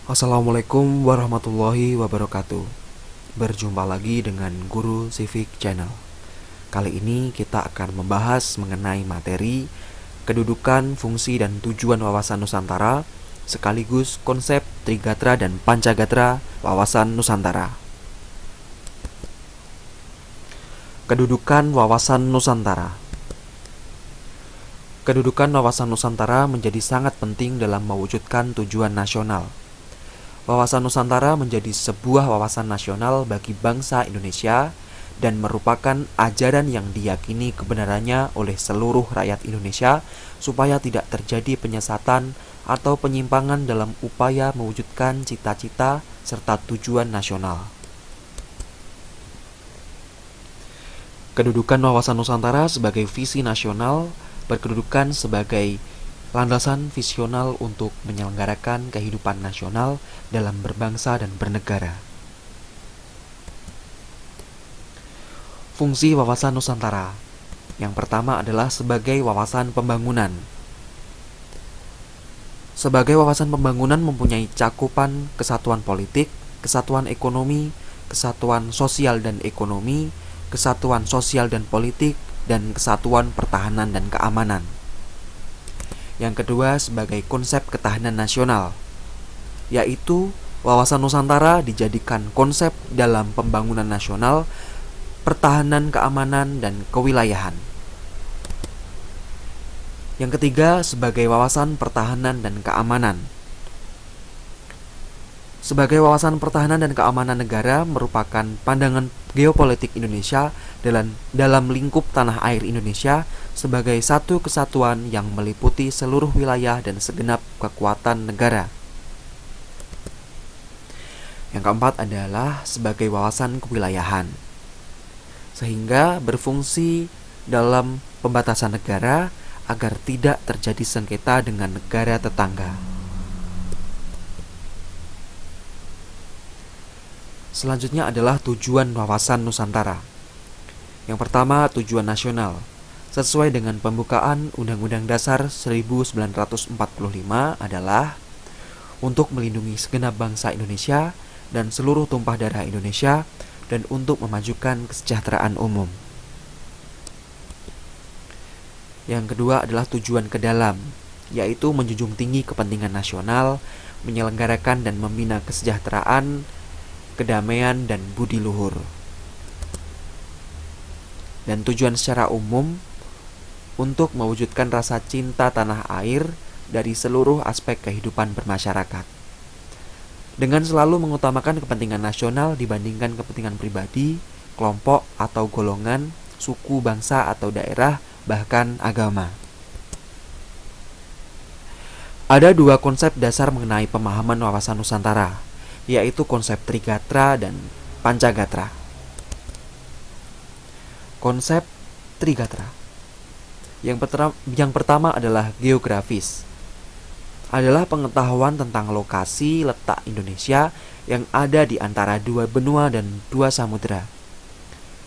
Assalamualaikum warahmatullahi wabarakatuh. Berjumpa lagi dengan Guru Civic Channel. Kali ini kita akan membahas mengenai materi kedudukan, fungsi, dan tujuan wawasan Nusantara, sekaligus konsep Trigatra dan Pancagatra wawasan Nusantara. Kedudukan wawasan Nusantara. Kedudukan wawasan Nusantara menjadi sangat penting dalam mewujudkan tujuan nasional. Wawasan Nusantara menjadi sebuah wawasan nasional bagi bangsa Indonesia dan merupakan ajaran yang diyakini kebenarannya oleh seluruh rakyat Indonesia supaya tidak terjadi penyesatan atau penyimpangan dalam upaya mewujudkan cita-cita serta tujuan nasional. Kedudukan wawasan Nusantara sebagai visi nasional berkedudukan sebagai landasan visional untuk menyelenggarakan kehidupan nasional dalam berbangsa dan bernegara. Fungsi wawasan Nusantara. Yang pertama adalah sebagai wawasan pembangunan. Sebagai wawasan pembangunan mempunyai cakupan kesatuan politik, kesatuan ekonomi, kesatuan sosial dan ekonomi, kesatuan sosial dan politik, dan kesatuan pertahanan dan keamanan. Yang kedua sebagai konsep ketahanan nasional, yaitu wawasan Nusantara dijadikan konsep dalam pembangunan nasional, pertahanan keamanan, dan kewilayahan. Yang ketiga sebagai wawasan pertahanan dan keamanan. Sebagai wawasan pertahanan dan keamanan negara merupakan pandangan geopolitik Indonesia dalam lingkup tanah air Indonesia sebagai satu kesatuan yang meliputi seluruh wilayah dan segenap kekuatan negara. Yang keempat adalah sebagai wawasan kewilayahan, sehingga berfungsi dalam pembatasan negara agar tidak terjadi sengketa dengan negara tetangga. Selanjutnya adalah tujuan wawasan Nusantara. Yang pertama, tujuan nasional. Sesuai dengan pembukaan Undang-Undang Dasar 1945 adalah untuk melindungi segenap bangsa Indonesia dan seluruh tumpah darah Indonesia dan untuk memajukan kesejahteraan umum. Yang kedua adalah tujuan ke dalam, yaitu menjunjung tinggi kepentingan nasional, menyelenggarakan dan membina kesejahteraan, kedamaian, dan budi luhur. Dan tujuan secara umum untuk mewujudkan rasa cinta tanah air dari seluruh aspek kehidupan bermasyarakat, dengan selalu mengutamakan kepentingan nasional dibandingkan kepentingan pribadi, kelompok atau golongan, suku, bangsa atau daerah, bahkan agama. Ada dua konsep dasar mengenai pemahaman wawasan Nusantara, yaitu konsep Trigatra dan Pancagatra. Konsep Trigatra. Yang pertama adalah geografis. Adalah pengetahuan tentang lokasi letak Indonesia yang ada di antara dua benua dan dua samudera.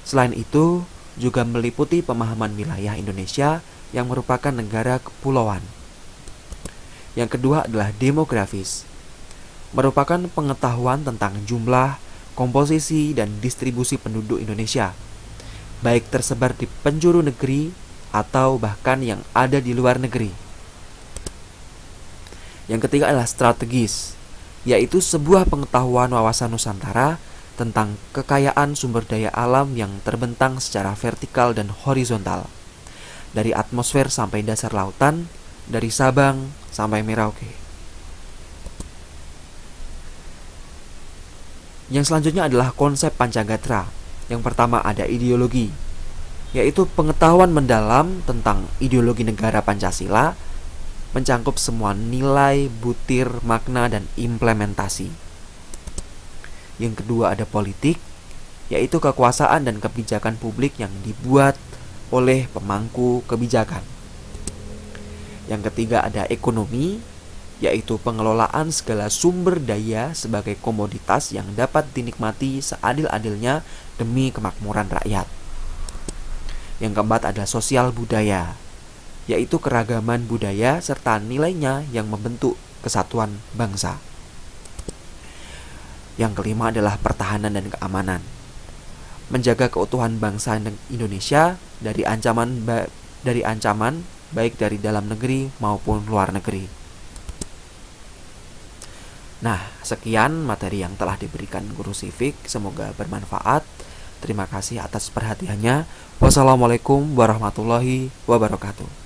Selain itu, juga meliputi pemahaman wilayah Indonesia yang merupakan negara kepulauan. Yang kedua adalah demografis. Merupakan pengetahuan tentang jumlah, komposisi, dan distribusi penduduk Indonesia, baik tersebar di penjuru negeri atau bahkan yang ada di luar negeri. Yang ketiga adalah strategis, yaitu sebuah pengetahuan wawasan Nusantara tentang kekayaan sumber daya alam yang terbentang secara vertikal dan horizontal, dari atmosfer sampai dasar lautan, dari Sabang sampai Merauke. Yang selanjutnya adalah konsep Pancagatra. Yang pertama ada ideologi, yaitu pengetahuan mendalam tentang ideologi negara Pancasila, mencangkup semua nilai, butir, makna, dan implementasi. Yang kedua ada politik, yaitu kekuasaan dan kebijakan publik yang dibuat oleh pemangku kebijakan. Yang ketiga ada ekonomi, yaitu pengelolaan segala sumber daya sebagai komoditas yang dapat dinikmati seadil-adilnya demi kemakmuran rakyat. Yang keempat adalah sosial budaya, yaitu keragaman budaya serta nilainya yang membentuk kesatuan bangsa. Yang kelima adalah pertahanan dan keamanan. Menjaga keutuhan bangsa Indonesia dari ancaman baik dari dalam negeri maupun luar negeri. Nah, sekian materi yang telah diberikan Guru Civic, semoga bermanfaat. Terima kasih atas perhatiannya. Wassalamualaikum warahmatullahi wabarakatuh.